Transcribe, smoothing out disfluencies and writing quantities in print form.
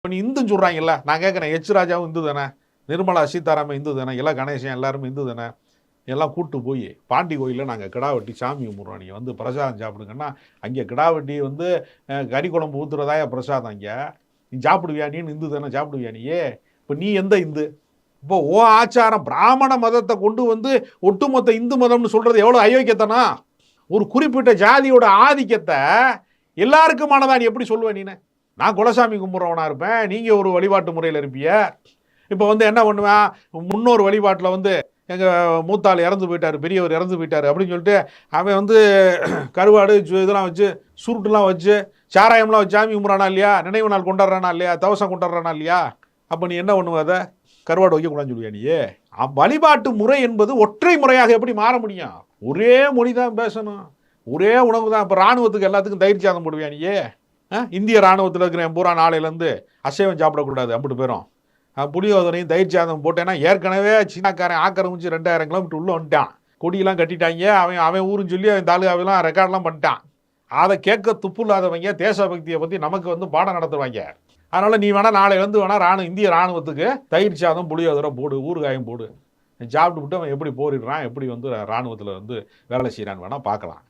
இப்போ நீ இந்துன்னு சொல்கிறாங்கல்ல, நான் கேட்குறேன், எச் ராஜாவும் இந்து தானே, நிர்மலா சீதாராமன் இந்து தானே, எல்லாம் கணேசன் எல்லாருமே இந்து தானே, எல்லாம் கூட்டு போய் பாண்டி கோயிலில் நாங்கள் கிடா வெட்டி சாமி கும்பிட்றோம், நீங்கள் வந்து பிரசாதம் சாப்பிடுங்கன்னா, அங்கே கிடா வெட்டி வந்து கறி குழம்பு ஊற்றுறதாயா பிரசாதம், அங்கே நீ சாப்பிடுவியா, நீன்னு இந்து தானே, சாப்பிடுவியா நீயே? இப்போ நீ எந்த இந்து? இப்போ ஓ ஆச்சாரம் பிராமண மதத்தை கொண்டு வந்து ஒட்டுமொத்த இந்து மதம்னு சொல்கிறது எவ்வளோ அயோக்கியத்தனா? ஒரு குறிப்பிட்ட ஜாதியோட ஆதிக்கத்தை எல்லாருக்குமானதான் நீ எப்படி சொல்லுவேன்? நீனு நான் குலசாமி கும்பிட்றவனா இருப்பேன், நீங்கள் ஒரு வழிபாட்டு முறையில் இருப்பிய. இப்போ வந்து என்ன பண்ணுவேன், முன்னோர் வழிபாட்டில் வந்து எங்கள் மூத்தாள் இறந்து போயிட்டார், பெரியவர் இறந்து போயிட்டார் அப்படின்னு சொல்லிட்டு அவன் வந்து கருவாடு இதெல்லாம் வச்சு சுருட்டுலாம் வச்சு சாராயம்லாம் வச்சு சாமி கும்பிட்றானா இல்லையா, நினைவு நாள் கொண்டாடுறானா இல்லையா, தவசம் கொண்டாடுறானா இல்லையா? அப்போ நீ என்ன பண்ணுவ? அதை கருவாடு வைக்கக்கூடாதுன்னு சொல்லுவியா நீயே? வழிபாட்டு முறை என்பது ஒற்றை முறையாக எப்படி மாற முடியும்? ஒரே மொழி தான் பேசணும், ஒரே உணவு தான். இப்போ இராணுவத்துக்கு எல்லாத்துக்கும் தயிர் சாதம் போடுவியா நீயே? இந்திய இராணுவத்தில் இருக்கிற பூரா நாளையிலேருந்து அசைவம் சாப்பிடக்கூடாது அப்படி போயிடும். புளியோதரையும் தயிர் சாதம் போட்டேன்னா ஏற்கனவே சீனாக்காரன் ஆக்கிரமிச்சு 2000 கிலோமீட்டர் உள்ளே வந்துட்டான், கொடியெல்லாம் கட்டிட்டாங்க, அவன் ஊருன்னு சொல்லி அவன் தாலுகாவெல்லாம் ரெக்கார்ட்லாம் பண்ணிட்டான். அதை கேட்க துப்பு இல்லாதவங்க தேசபக்தியை பற்றி நமக்கு வந்து பாடம் நடத்துவாங்க. அதனால் நீ வேணால் நாளையிலேருந்து வேணால் இந்திய இராணுவத்துக்கு தயிர் சாதம் புளியோதரை போடு, ஊறுகாயம் போடு, சாப்பிட்டு விட்டு அவன் எப்படி போரிடுறான், எப்படி வந்து இராணுவத்தில் வந்து வேலை செய்கிறான்னு வேணால் பார்க்கலாம்.